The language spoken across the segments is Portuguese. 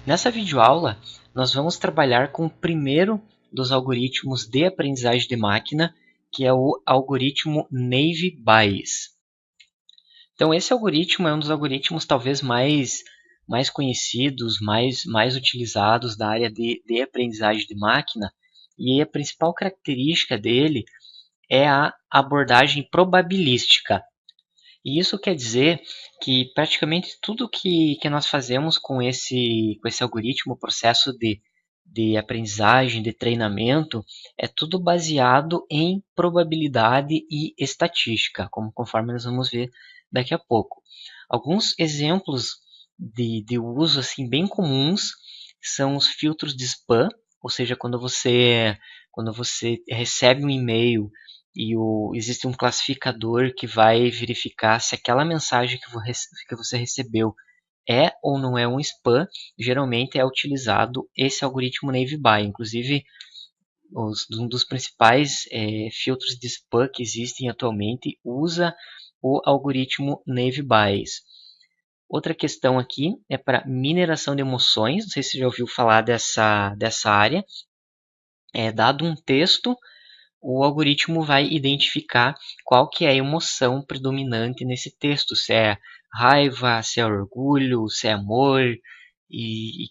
Nessa videoaula, nós vamos trabalhar com o primeiro dos algoritmos de aprendizagem de máquina, que é o algoritmo Naive Bayes. Então, esse algoritmo é um dos algoritmos talvez mais conhecidos, mais utilizados da área de aprendizagem de máquina, e a principal característica dele é a abordagem probabilística. E isso quer dizer que praticamente tudo que nós fazemos com esse algoritmo, o processo de aprendizagem, de treinamento, é tudo baseado em probabilidade e estatística, conforme nós vamos ver daqui a pouco. Alguns exemplos de uso assim, bem comuns são os filtros de spam, ou seja, quando você recebe um e-mail e existe um classificador que vai verificar se aquela mensagem que você recebeu é ou não é um spam, geralmente é utilizado esse algoritmo Naive Bayes. Inclusive, um dos principais filtros de spam que existem atualmente usa o algoritmo Naive Bayes. Outra questão aqui é para mineração de emoções. Não sei se você já ouviu falar dessa área. Dado um texto, o algoritmo vai identificar qual que é a emoção predominante nesse texto, se é raiva, se é orgulho, se é amor e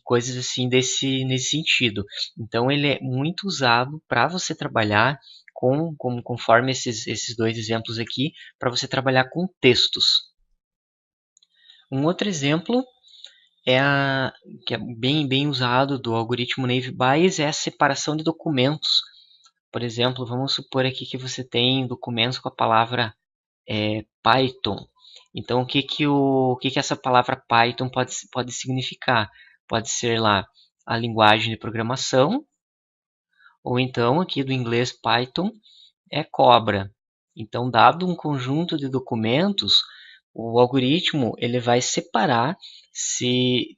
coisas assim nesse sentido. Então ele é muito usado para você trabalhar conforme esses dois exemplos aqui, para você trabalhar com textos. Um outro exemplo que é bem usado do algoritmo Naive Bayes é a separação de documentos. Por exemplo, vamos supor aqui que você tem documentos com a palavra Python. Então, o que essa palavra Python pode significar? Pode ser lá a linguagem de programação, ou então aqui do inglês Python é cobra. Então, dado um conjunto de documentos, o algoritmo ele vai separar se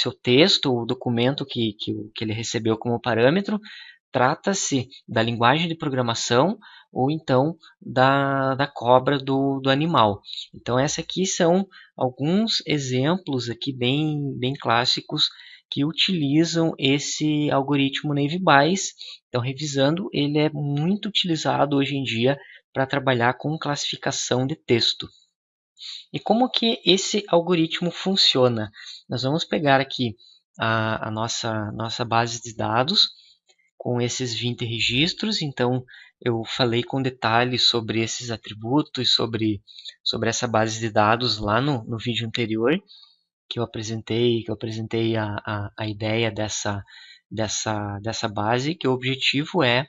o texto, o documento que ele recebeu como parâmetro, trata-se da linguagem de programação ou então da cobra do animal. Então, esses aqui são alguns exemplos aqui bem clássicos que utilizam esse algoritmo Naive Bayes. Então, revisando, ele é muito utilizado hoje em dia para trabalhar com classificação de texto. E como que esse algoritmo funciona? Nós vamos pegar aqui a nossa base de dados com esses 20 registros. Então, eu falei com detalhes sobre esses atributos, sobre essa base de dados lá no vídeo anterior, que eu apresentei a ideia dessa base, que o objetivo é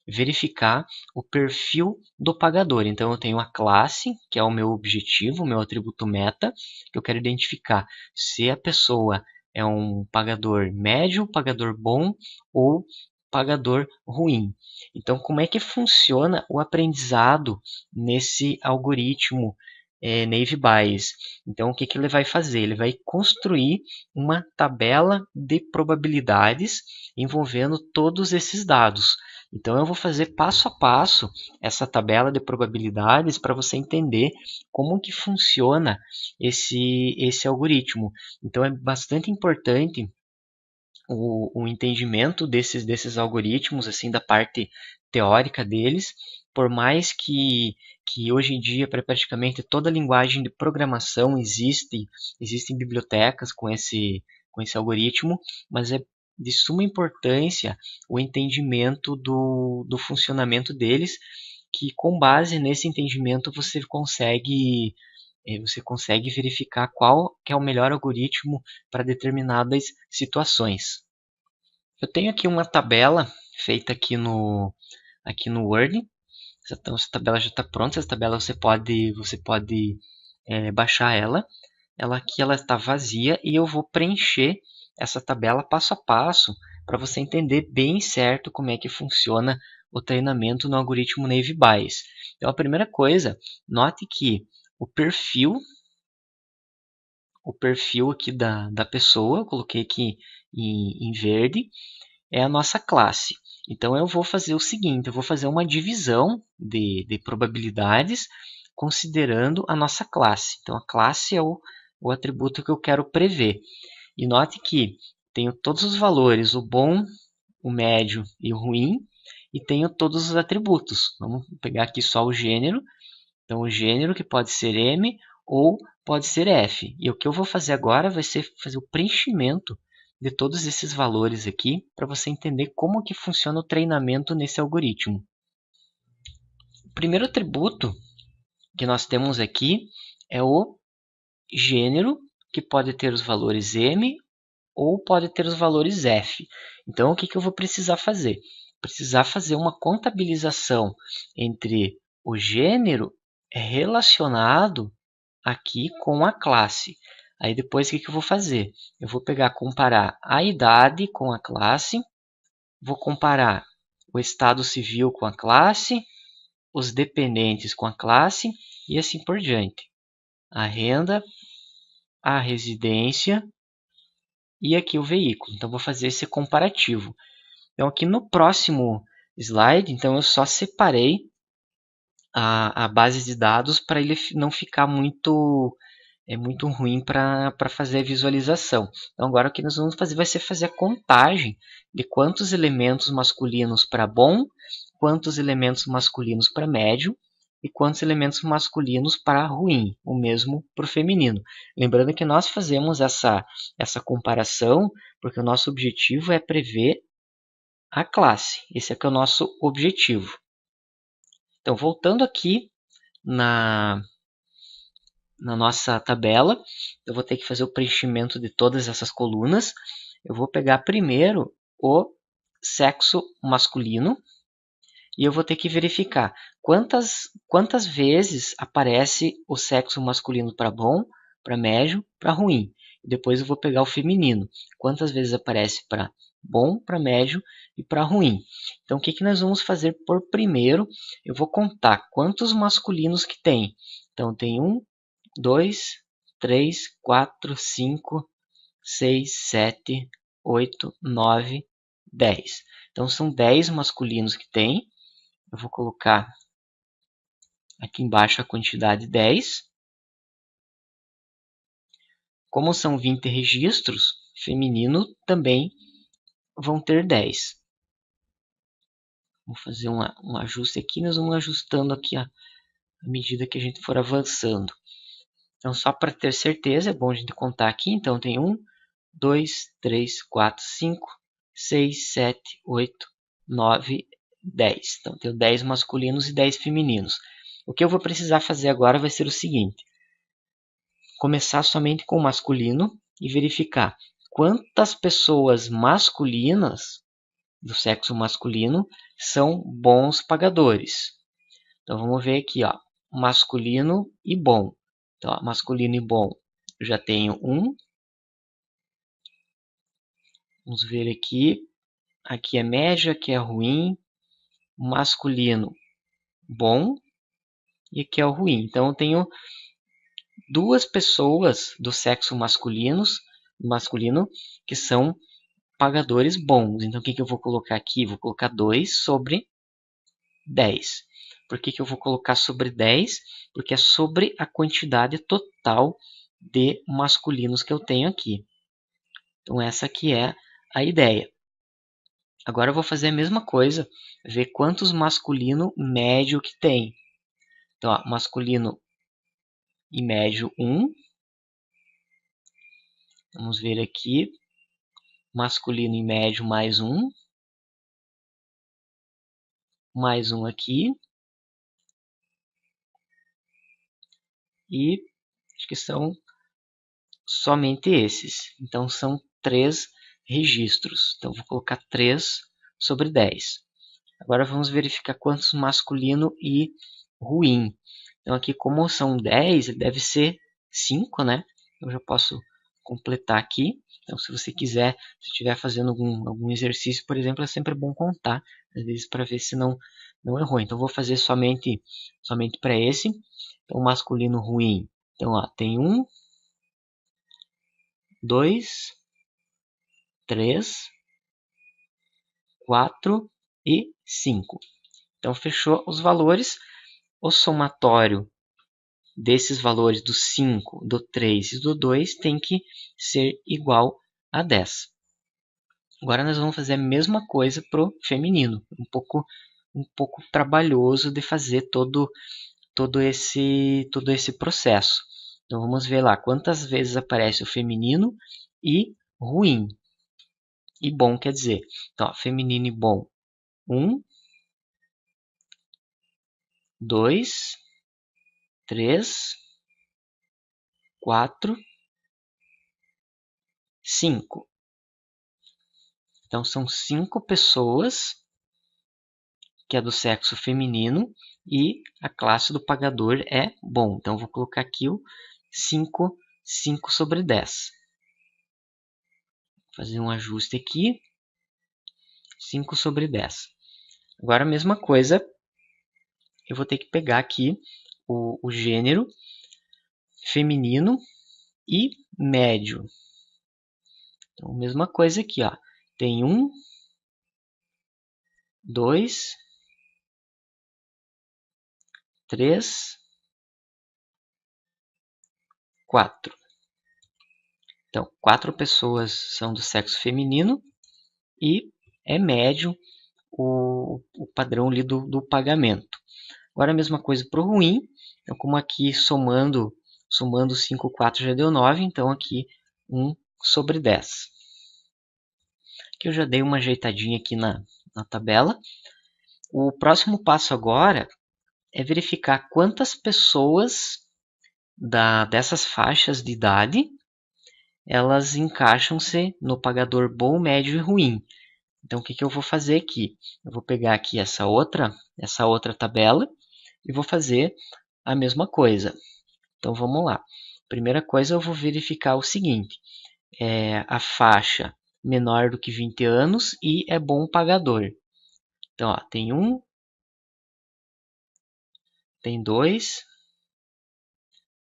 verificar o perfil do pagador. Então, eu tenho a classe, que é o meu objetivo, o meu atributo meta, que eu quero identificar se a pessoa é um pagador médio, pagador bom ou pagador ruim. Então, como é que funciona o aprendizado nesse algoritmo Naive Bayes? Então, o que ele vai fazer? Ele vai construir uma tabela de probabilidades envolvendo todos esses dados. Então, eu vou fazer passo a passo essa tabela de probabilidades para você entender como que funciona esse algoritmo. Então, é bastante importante o entendimento desses algoritmos, assim, da parte teórica deles, por mais que hoje em dia, para praticamente toda linguagem de programação existem bibliotecas com esse algoritmo, mas é de suma importância o entendimento do funcionamento deles, que com base nesse entendimento você consegue verificar qual que é o melhor algoritmo para determinadas situações. Eu tenho aqui uma tabela feita aqui no Word. Então, essa tabela já está pronta. Essa tabela você pode baixar ela. Ela aqui ela está vazia e eu vou preencher essa tabela passo a passo para você entender bem certo como é que funciona o treinamento no algoritmo Naive Bayes. Então, a primeira coisa, note que o perfil aqui da pessoa, eu coloquei aqui em verde, é a nossa classe. Então eu vou fazer o seguinte, eu vou fazer uma divisão de probabilidades considerando a nossa classe. Então a classe o atributo que eu quero prever. E note que tenho todos os valores, o bom, o médio e o ruim, e tenho todos os atributos. Vamos pegar aqui só o gênero. Então, o gênero que pode ser M ou pode ser F. E o que eu vou fazer agora vai ser fazer o preenchimento de todos esses valores aqui, para você entender como que funciona o treinamento nesse algoritmo. O primeiro atributo que nós temos aqui é o gênero, que pode ter os valores M ou pode ter os valores F. Então, o que eu vou precisar fazer? Precisar fazer uma contabilização entre o gênero relacionado aqui com a classe. Aí depois o que eu vou fazer? Eu vou comparar a idade com a classe, vou comparar o estado civil com a classe, os dependentes com a classe e assim por diante. A renda, a residência e aqui o veículo. Então, vou fazer esse comparativo. Então, aqui no próximo slide, então, eu só separei a base de dados para ele não ficar muito ruim para fazer a visualização. Então, agora o que nós vamos fazer vai ser fazer a contagem de quantos elementos masculinos para bom, quantos elementos masculinos para médio e quantos elementos masculinos para ruim, o mesmo para o feminino. Lembrando que nós fazemos essa comparação porque o nosso objetivo é prever a classe. Esse é que é o nosso objetivo. Então, voltando aqui na nossa tabela, eu vou ter que fazer o preenchimento de todas essas colunas. Eu vou pegar primeiro o sexo masculino e eu vou ter que verificar quantas vezes aparece o sexo masculino para bom, para médio, para ruim. Depois eu vou pegar o feminino, quantas vezes aparece para bom, para médio e para ruim. Então, o que nós vamos fazer por primeiro? Eu vou contar quantos masculinos que tem. Então, tem 1, 2, 3, 4, 5, 6, 7, 8, 9, 10. Então, são 10 masculinos que tem. Eu vou colocar aqui embaixo a quantidade 10. Como são 20 registros, feminino também vão ter 10. Vou fazer um ajuste aqui, nós vamos ajustando aqui à medida que a gente for avançando. Então, só para ter certeza, é bom a gente contar aqui. Então, tem 1, 2, 3, 4, 5, 6, 7, 8, 9, 10. Então, tenho 10 masculinos e 10 femininos. O que eu vou precisar fazer agora vai ser o seguinte. Começar somente com o masculino e verificar quantas pessoas masculinas do sexo masculino são bons pagadores. Então, vamos ver aqui, ó, masculino e bom. Então, ó, masculino e bom, eu já tenho 1. Vamos ver aqui. Aqui é médio, aqui é ruim. Masculino, bom. E aqui é o ruim. Então, eu tenho 2 pessoas do sexo masculino que são pagadores bons. Então, o que eu vou colocar aqui? Vou colocar 2 sobre 10. Por que eu vou colocar sobre 10? Porque é sobre a quantidade total de masculinos que eu tenho aqui. Então, essa aqui é a ideia. Agora eu vou fazer a mesma coisa, ver quantos masculino médio que tem. Então, ó, masculino e médio 1. Vamos ver aqui. Masculino e médio mais 1. Mais 1 aqui. E acho que são somente esses. Então, são 3 registros. Então, vou colocar 3 sobre 10. Agora, vamos verificar quantos masculino e ruim. Então, aqui, como são 10, deve ser 5, né? Eu já posso completar aqui. Então, se você quiser, se estiver fazendo algum exercício, por exemplo, é sempre bom contar, às vezes, para ver se não errou. Então, vou fazer somente para esse. Então, masculino ruim. Então, ó, tem 1, 2, 3, 4 e 5. Então, fechou os valores. O somatório desses valores do 5, do 3 e do 2 tem que ser igual a 10. Agora nós vamos fazer a mesma coisa para o feminino. Um pouco trabalhoso de fazer todo esse processo. Então vamos ver lá quantas vezes aparece o feminino e ruim. E bom, quer dizer, então, feminino e bom, 1, 2, 3, 4, 5. Então são 5 pessoas que é do sexo feminino e a classe do pagador é bom. Então vou colocar aqui o 5 sobre 10. Vou fazer um ajuste aqui. 5 sobre 10. Agora a mesma coisa, eu vou ter que pegar aqui o gênero feminino e médio. Então, mesma coisa aqui, ó. Tem 1, 2, 3, 4. Então, 4 pessoas são do sexo feminino e é médio o padrão ali do pagamento. Agora a mesma coisa para o ruim. Então, como aqui somando 5, 4 já deu 9, então aqui 1 sobre 10. Aqui eu já dei uma ajeitadinha aqui na tabela. O próximo passo agora é verificar quantas pessoas dessas faixas de idade elas encaixam-se no pagador bom, médio e ruim. Então o que eu vou fazer aqui? Eu vou pegar aqui essa outra tabela e vou fazer a mesma coisa. Então vamos lá. Primeira coisa eu vou verificar o seguinte. A faixa menor do que 20 anos e é bom pagador. Então ó, tem 1, tem 2,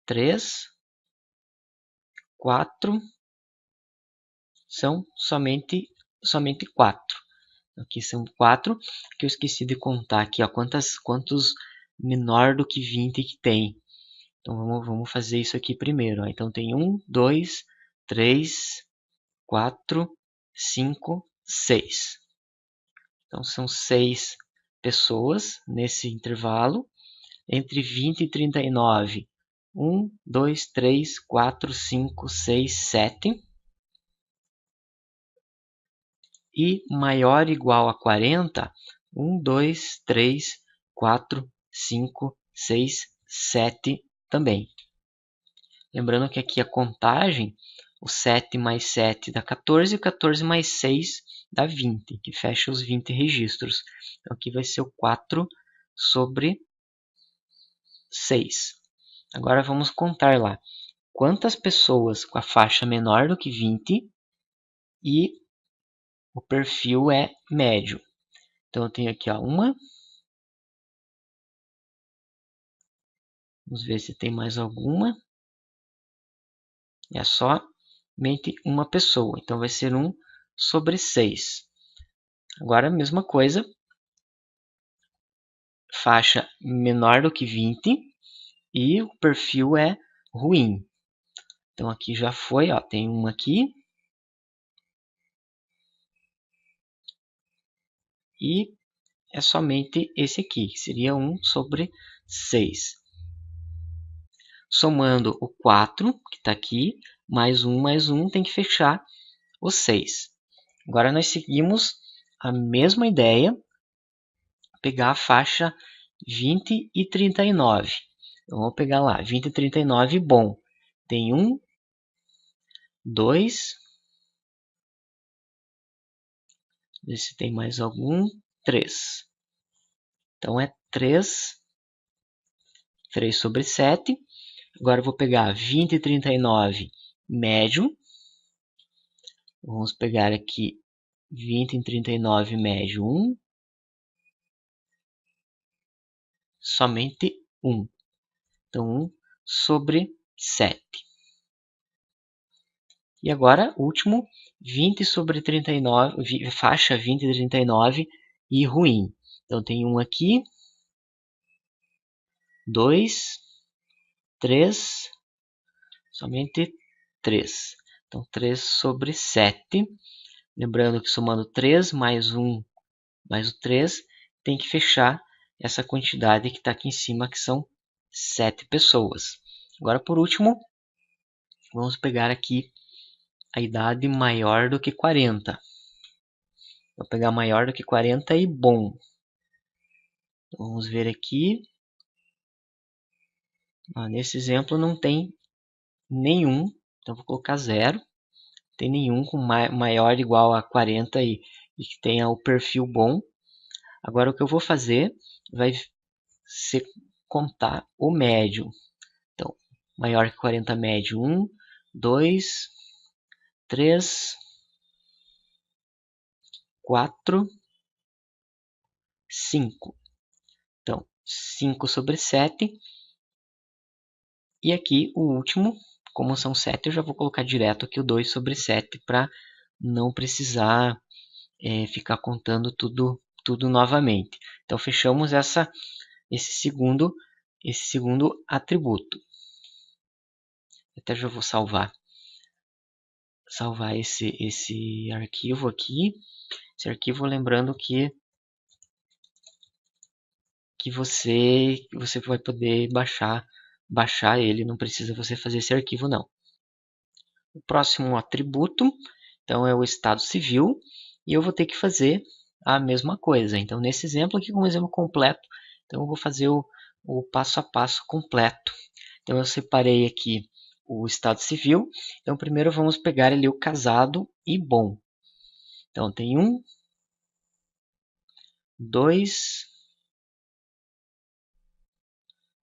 3, 4, são somente 4. Aqui são 4, que eu esqueci de contar aqui, ó, quantos menor do que 20 que tem. Então vamos fazer isso aqui primeiro. Ó. Então tem 1, 2, 3, 4, 5, 6. Então são 6 pessoas nesse intervalo. Entre 20 e 39, 1, 2, 3, 4, 5, 6, 7. E maior ou igual a 40, 1, 2, 3, 4, 5, 6, 7 também. Lembrando que aqui a contagem, o 7 mais 7 dá 14, e o 14 mais 6 dá 20, que fecha os 20 registros. Então aqui vai ser o 4 sobre 6. Agora vamos contar lá. Quantas pessoas com a faixa menor do que 20 e o perfil é médio. Então eu tenho aqui ó, uma. Vamos ver se tem mais alguma. É somente uma pessoa. Então vai ser 1 sobre 6. Agora a mesma coisa. Faixa menor do que 20 e o perfil é ruim. Então aqui já foi, ó, tem um aqui. E é somente esse aqui, que seria 1 sobre 6. Somando o 4, que está aqui, mais 1, tem que fechar o 6. Agora nós seguimos a mesma ideia, pegar a faixa 20 e 39. Então, vamos pegar lá, 20 e 39, bom. Tem 1, 2, ver se tem mais algum, 3. Então é 3 sobre 7. Agora eu vou pegar 20 e 39, médio. Vamos pegar aqui 20 e 39, médio, 1. Somente 1. Então 1 sobre 7. E agora, último, 20 sobre 39, faixa 20 e 39 e ruim. Então tem um aqui, 2, 3, somente 3. Então, 3 sobre 7. Lembrando que somando 3 mais 1 mais o 3, tem que fechar essa quantidade que está aqui em cima, que são 7 pessoas. Agora, por último, vamos pegar aqui a idade maior do que 40. Vou pegar maior do que 40 e bom. Então, vamos ver aqui. Nesse exemplo não tem nenhum, então vou colocar 0. Tem nenhum com maior ou igual a 40 e que tenha o perfil bom. Agora o que eu vou fazer vai ser contar o médio. Então, maior que 40 médio, 1, 2, 3, 4, 5. Então, 5 sobre 7. E aqui o último, como são 7, eu já vou colocar direto aqui o 2 sobre 7 para não precisar ficar contando tudo novamente. Então, fechamos esse segundo atributo. Até já vou salvar esse arquivo aqui. Esse arquivo, lembrando que você vai poder baixar ele, não precisa você fazer esse arquivo não. O próximo atributo, então, é o estado civil, e eu vou ter que fazer a mesma coisa. Então, nesse exemplo aqui, como exemplo completo, então eu vou fazer o passo a passo completo. Então, eu separei aqui o estado civil. Então, primeiro vamos pegar ali o casado e bom. Então, tem 1, 2,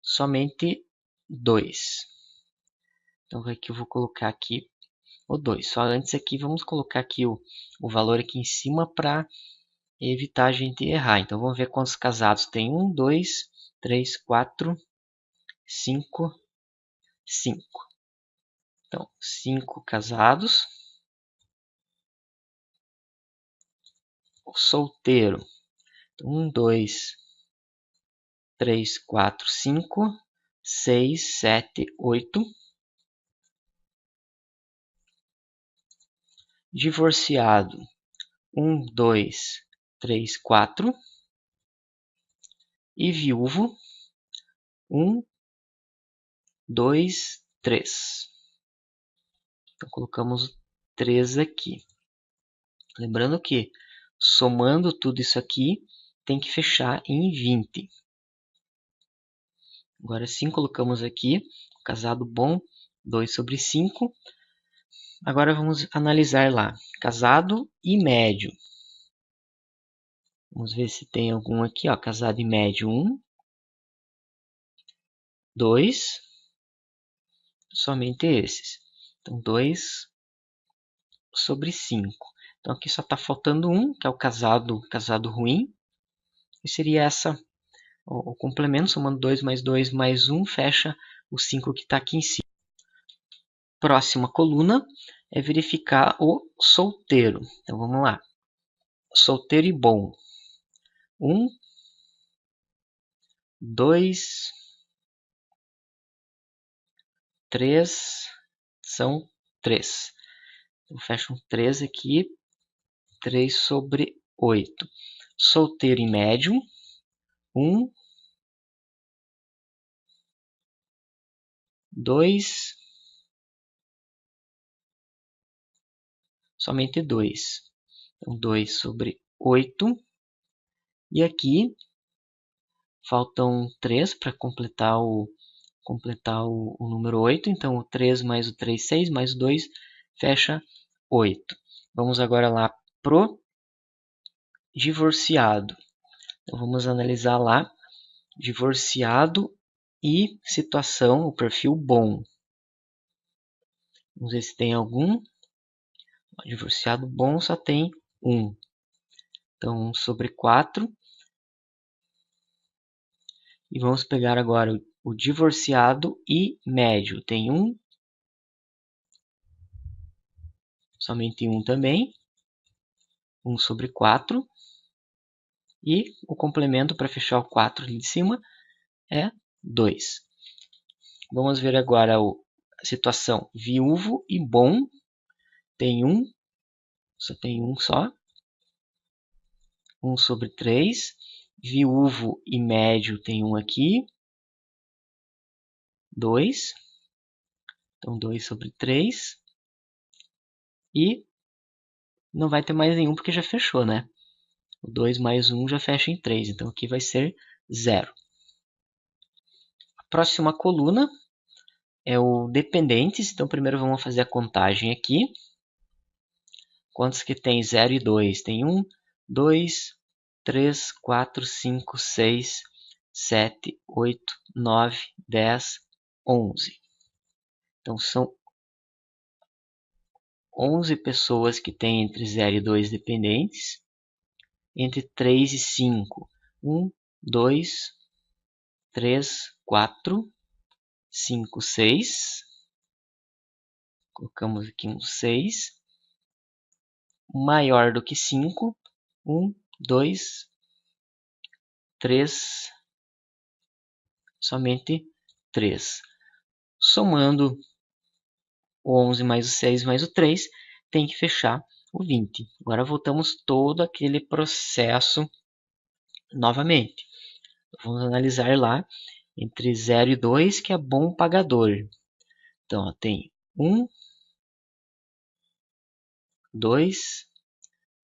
somente 2. Então, aqui eu vou colocar aqui o 2. Só antes aqui, vamos colocar aqui o valor aqui em cima para evitar a gente errar. Então, vamos ver quantos casados tem. 1, 2, 3, 4, 5, 5. Então, 5 casados. O solteiro. 1, 2, 3, 4, 5, 6, 7, 8. Divorciado. 1, 2, 3, 4. E viúvo. 1, 2, 3. Então, colocamos 3 aqui. Lembrando que, somando tudo isso aqui, tem que fechar em 20. Agora sim, colocamos aqui, casado bom, 2 sobre 5. Agora vamos analisar lá, casado e médio. Vamos ver se tem algum aqui, ó, casado e médio, 1, 2, somente esses. Então, 2 sobre 5. Então, aqui só está faltando 1, que é o casado ruim. E seria o complemento, somando 2 mais 1, fecha o 5 que está aqui em cima. Próxima coluna é verificar o solteiro. Então, vamos lá. Solteiro e bom. 1, 2, 3, são 3. Então, fecha um 3 aqui, 3 sobre 8. Solteiro e médio, 1, 2, somente 2. Então, 2 sobre 8. E aqui, faltam 3 para completar o número 8. Então, o 3 mais o 3, 6, mais o 2, fecha 8. Vamos agora lá pro divorciado. Então, vamos analisar lá, divorciado e situação, o perfil bom. Vamos ver se tem algum. Divorciado bom só tem 1. Então, 1 sobre 4. E vamos pegar agora o divorciado e médio. Tem 1. Somente 1 também. 1 sobre 4. E o complemento para fechar o 4 ali de cima é 2. Vamos ver agora a situação viúvo e bom. Tem um, só tem um só. 1 sobre 3. Viúvo e médio tem um aqui. 2. Então 2 sobre 3. E não vai ter mais nenhum porque já fechou, né? O 2 mais 1 já fecha em 3. Então aqui vai ser 0. A próxima coluna é o dependentes. Então primeiro vamos fazer a contagem aqui. Quantos que tem 0 e 2? Tem 1, 2, 3, 4, 5, 6, 7, 8, 9, 10, 11. Então são 11 pessoas que têm entre 0 e 2 dependentes. Entre 3 e 5. 1, 2, 3, 4, 5, 6. Colocamos aqui um 6. Maior do que 5. 1, 2, 3. Somente 3. Somando o 11 mais o 6 mais o 3, tem que fechar o 20. Agora voltamos todo aquele processo novamente. Vamos analisar lá entre 0 e 2, que é bom pagador. Então, ó, tem 1, 2,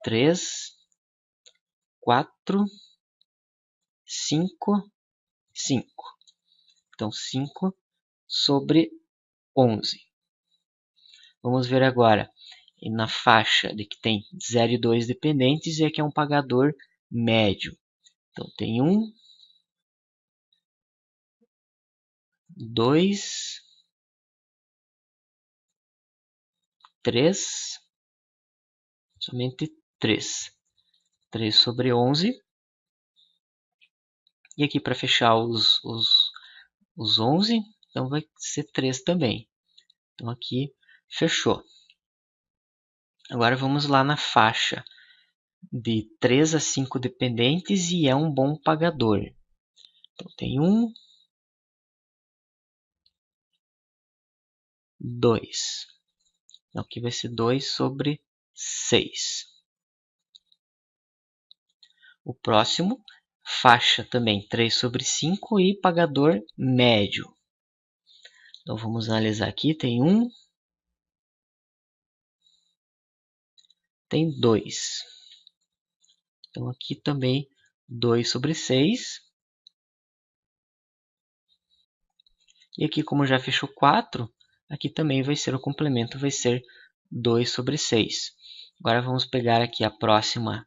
3, 4, 5, 5. Então, 5 sobre 11. Vamos ver agora na faixa de que tem 0 e 2 dependentes e aqui é um pagador médio. Então, tem 1, 2, 3, somente 3. 3 sobre 11. E aqui para fechar os 11, então vai ser 3 também. Então aqui fechou. Agora vamos lá na faixa de 3 a 5 dependentes e é um bom pagador. Então tem 1, 2. Então aqui vai ser 2 sobre 6. O próximo, faixa também 3 sobre 5 e pagador médio. Então vamos analisar aqui, tem 1, tem 2. Então aqui também 2 sobre 6. E aqui como já fechou 4, aqui também vai ser o complemento, vai ser 2 sobre 6. Agora vamos pegar aqui a próxima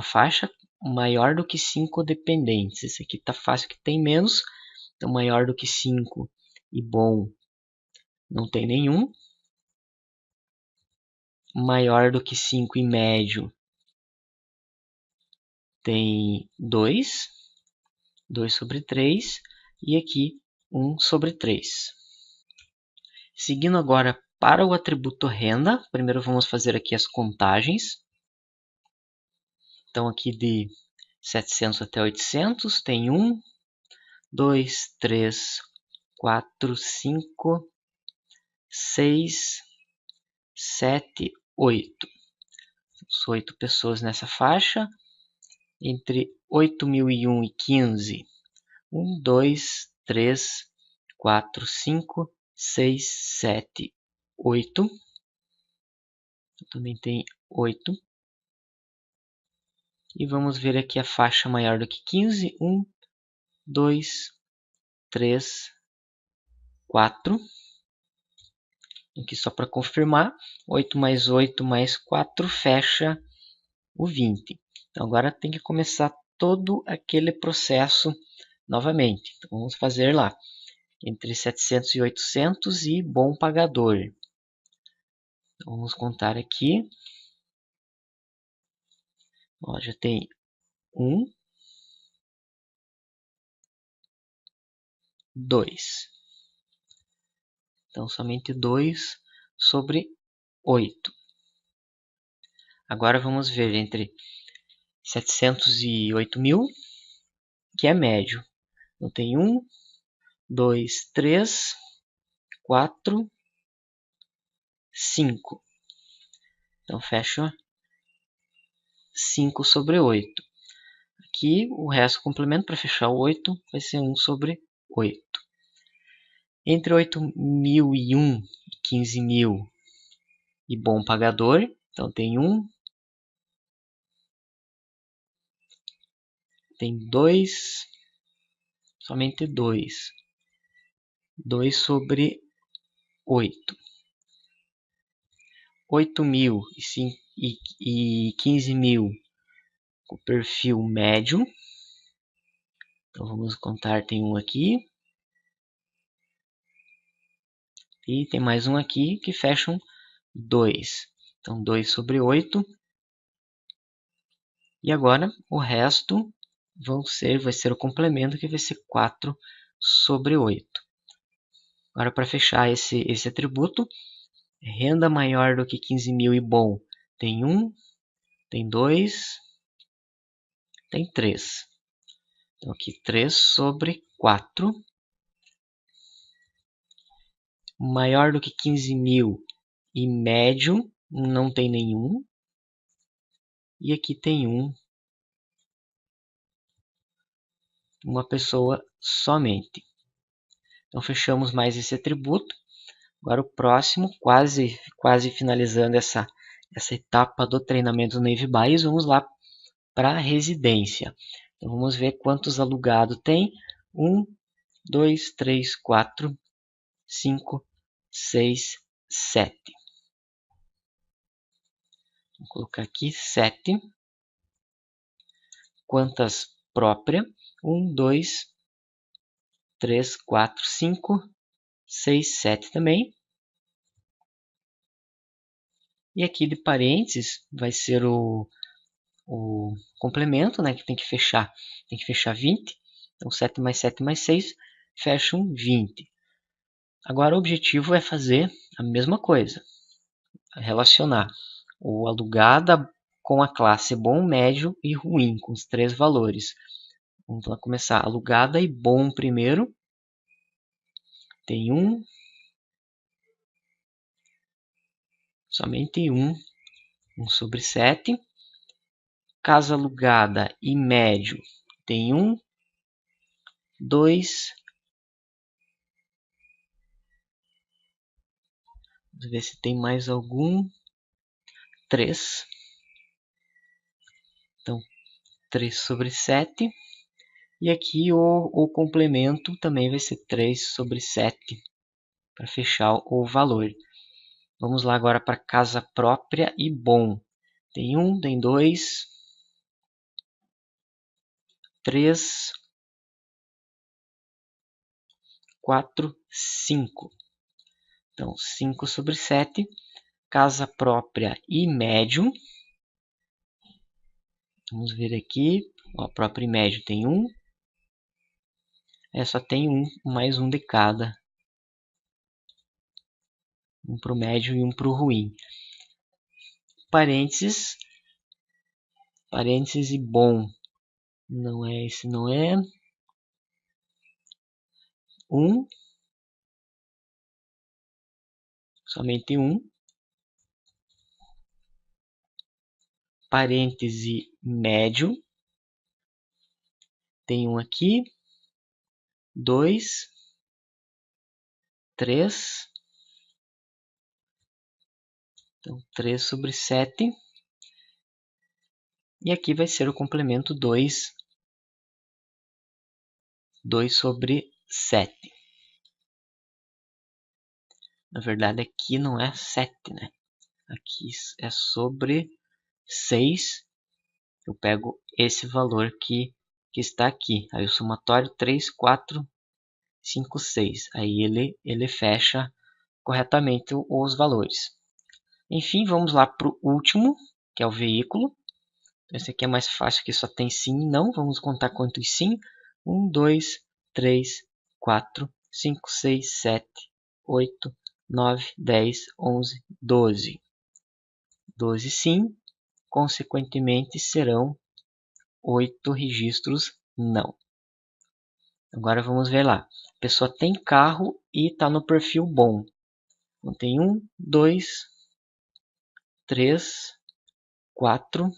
faixa, maior do que 5 dependentes. Esse aqui está fácil que tem menos, então maior do que 5 e bom não tem nenhum. Maior do que 5 e médio tem 2, 2 sobre 3 e aqui 1 sobre 3. Seguindo agora para o atributo renda, primeiro vamos fazer aqui as contagens. Então aqui de 700 até 800 tem 1, 2, 3, 4, 5, 6, 7, 8. São 8 pessoas nessa faixa. Entre 8.001 e 15. 1, 2, 3, 4, 5, 6, 7, 8. Também tem 8. E vamos ver aqui a faixa maior do que 15. 1, 2, 3, 4. Aqui só para confirmar. 8 mais 8 mais 4 fecha o 20. Então agora tem que começar todo aquele processo novamente. Então vamos fazer lá. Entre 700 e 800 e bom pagador. Então, vamos contar aqui. Ó, já tem 1, 2. Então, somente 2 sobre 8. Agora vamos ver entre 700 e 8.000, que é médio. Então, tem 1, 2, 3, 4, 5. Então, fecho 5 sobre 8. Aqui, o resto complemento para fechar o 8 vai ser 1 sobre 8. Entre 8.001 e 15.000 e bom pagador, então tem 1, tem 2, somente 2. 2 sobre 8. 8.000 e 15.000 com o perfil médio. Então vamos contar, tem um aqui. E tem mais um aqui que fecham 2. Então 2 sobre 8. E agora o resto vai ser o complemento que vai ser 4 sobre 8. Agora para fechar esse atributo, renda maior do que 15.000 e bom, tem 1, tem 2, tem 3. Então aqui 3 sobre 4. Maior do que 15.000 e médio, não tem nenhum. E aqui tem uma pessoa somente. Então fechamos mais esse atributo. Agora o próximo, quase finalizando essa etapa do treinamento Navy Bayes, vamos lá para a residência. Então vamos ver quantos alugados tem. 1, 2, 3, 4, 5, 6, 7. Vou colocar aqui 7. Quantas própria? 1, 2, 3, 4, 5, 6, 7 também. E aqui de parênteses vai ser o complemento, né, que tem que fechar 20. Então 7 mais 7 mais 6 fecham 20. Agora o objetivo é fazer a mesma coisa, relacionar o alugada com a classe bom, médio e ruim, com os 3 valores. Vamos lá começar. Alugada e bom primeiro. Tem 1. Somente 1. 1 sobre 7. Casa alugada e médio. Tem 1. 2. Vamos ver se tem mais algum. 3. Então, 3 sobre 7. E aqui o complemento também vai ser 3 sobre 7 para fechar o valor. Vamos lá agora para casa própria e bom. Tem 1, tem 2, 3, 4, 5. Então, 5 sobre 7. Casa própria e médio. Vamos ver aqui. Ó, próprio e médio tem 1. Só tem mais um de cada. Um para o médio e um para o ruim. Parênteses e bom. Não é esse, não é. 1. Somente 1. Parêntese médio. Tem um aqui. 2. 3. Então, 3 sobre 7. E aqui vai ser o complemento 2. 2 sobre 7. Na verdade, aqui não é 7, né? Aqui é sobre 6. Eu pego esse valor que está aqui. Aí o somatório 3, 4, 5, 6. Aí ele fecha corretamente os valores. Enfim, vamos lá para o último, que é o veículo. Esse aqui é mais fácil, que só tem sim e não. Vamos contar quantos sim. 1, 2, 3, 4, 5, 6, 7, 8, 9, 10, 11, 12. 12 sim, consequentemente serão 8 registros não. Agora vamos ver lá. A pessoa tem carro e está no perfil bom. Então, tem 1, 2, 3, 4,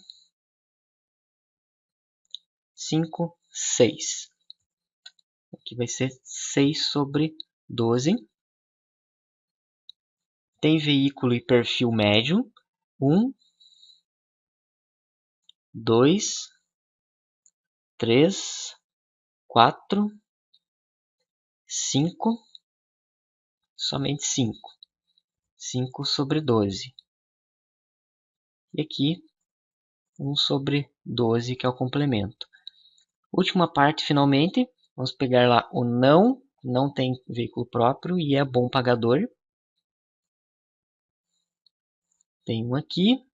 5, 6. Aqui vai ser 6 sobre 12. Tem veículo e perfil médio. 1, 2, 3, 4, 5, somente 5. 5 sobre 12. E aqui 1 sobre 12, que é o complemento. Última parte, finalmente, vamos pegar lá o não tem veículo próprio e é bom pagador. Tem um aqui,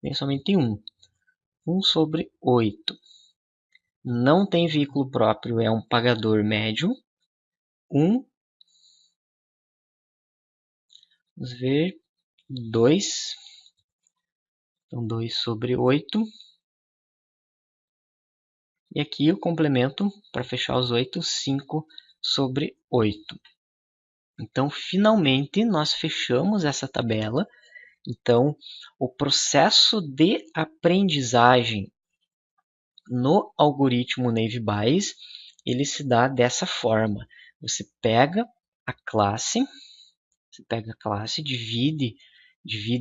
tem somente um. 1 sobre 8. Não tem veículo próprio, é um pagador médio. 1. Vamos ver. 2. Então, 2 sobre 8. E aqui o complemento, para fechar os 8, 5 sobre 8. Então, finalmente, nós fechamos essa tabela. Então, o processo de aprendizagem no algoritmo Naive Bayes, ele se dá dessa forma. Você pega a classe, divide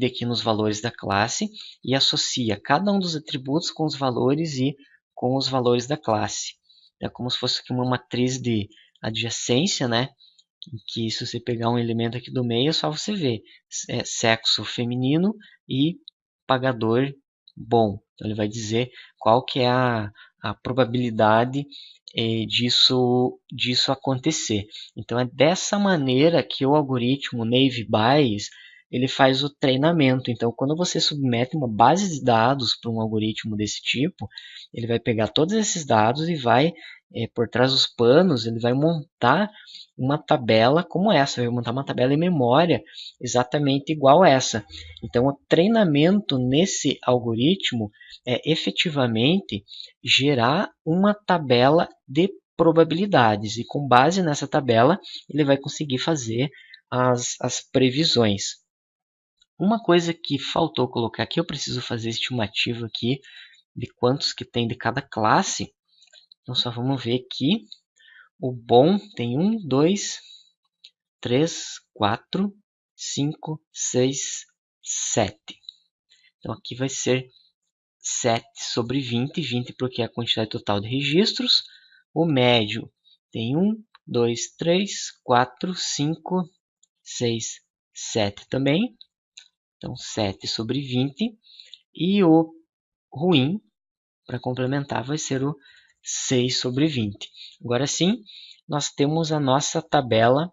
aqui nos valores da classe e associa cada um dos atributos com os valores e com os valores da classe. É como se fosse uma matriz de adjacência, né? Em que se você pegar um elemento aqui do meio, é só você ver sexo feminino e pagador bom. Então ele vai dizer qual que é a probabilidade disso acontecer. Então é dessa maneira que o algoritmo Naive Bayes ele faz o treinamento. Então quando você submete uma base de dados para um algoritmo desse tipo, ele vai pegar todos esses dados e vai, por trás dos panos, ele vai montar uma tabela como essa, vai montar uma tabela em memória exatamente igual a essa. Então, o treinamento nesse algoritmo é efetivamente gerar uma tabela de probabilidades e com base nessa tabela ele vai conseguir fazer as previsões. Uma coisa que faltou colocar aqui, eu preciso fazer estimativa aqui de quantos que tem de cada classe. Então só vamos ver aqui. O bom tem 1, 2, 3, 4, 5, 6, 7. Então aqui vai ser 7 sobre 20, 20 porque é a quantidade total de registros. O médio tem 1, 2, 3, 4, 5, 6, 7 também. Então 7 sobre 20. E o ruim, para complementar, vai ser o 6 sobre 20. Agora sim, nós temos a nossa tabela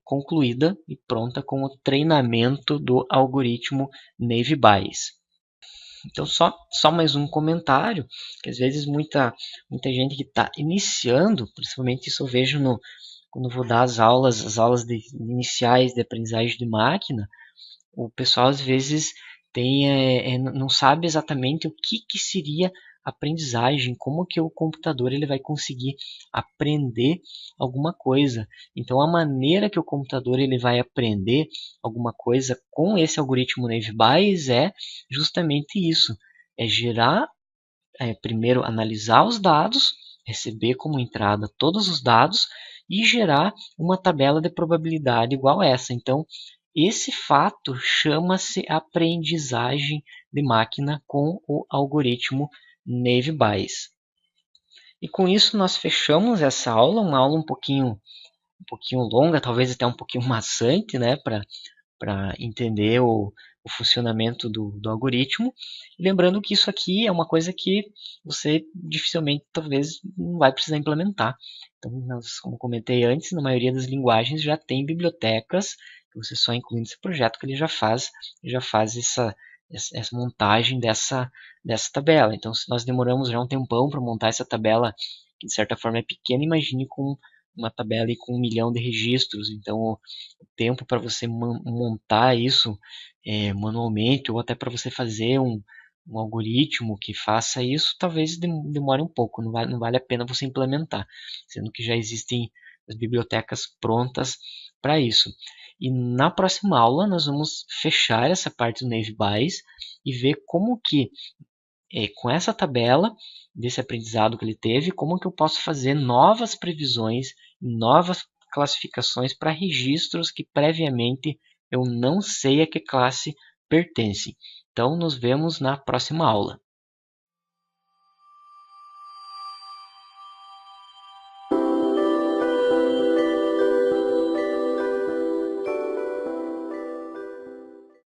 concluída e pronta com o treinamento do algoritmo Naive Bayes. Então, só mais um comentário, que às vezes muita gente que está iniciando, principalmente isso eu vejo quando vou dar as aulas iniciais de aprendizagem de máquina, o pessoal às vezes não sabe exatamente o que seria aprendizagem, como que o computador ele vai conseguir aprender alguma coisa. Então a maneira que o computador ele vai aprender alguma coisa com esse algoritmo Naive Bayes é justamente isso, é gerar, primeiro analisar os dados, receber como entrada todos os dados e gerar uma tabela de probabilidade igual a essa. Então esse fato chama-se aprendizagem de máquina com o algoritmo Naive Bayes. E com isso nós fechamos essa aula, uma aula um pouquinho longa, talvez até um pouquinho maçante, né, para entender o funcionamento do algoritmo. E lembrando que isso aqui é uma coisa que você dificilmente, talvez, não vai precisar implementar. Então, como comentei antes, na maioria das linguagens já tem bibliotecas que você só inclui nesse projeto que ele já faz essa montagem dessa tabela. Então, se nós demoramos já um tempão para montar essa tabela, que de certa forma é pequena, imagine com uma tabela com 1 milhão de registros. Então, o tempo para você montar isso manualmente, ou até para você fazer um algoritmo que faça isso, talvez demore um pouco, não vale a pena você implementar, sendo que já existem as bibliotecas prontas para isso. E na próxima aula nós vamos fechar essa parte do Naive Bayes e ver como que, com essa tabela desse aprendizado que ele teve, como que eu posso fazer novas previsões, novas classificações para registros que previamente eu não sei a que classe pertence. Então, nos vemos na próxima aula.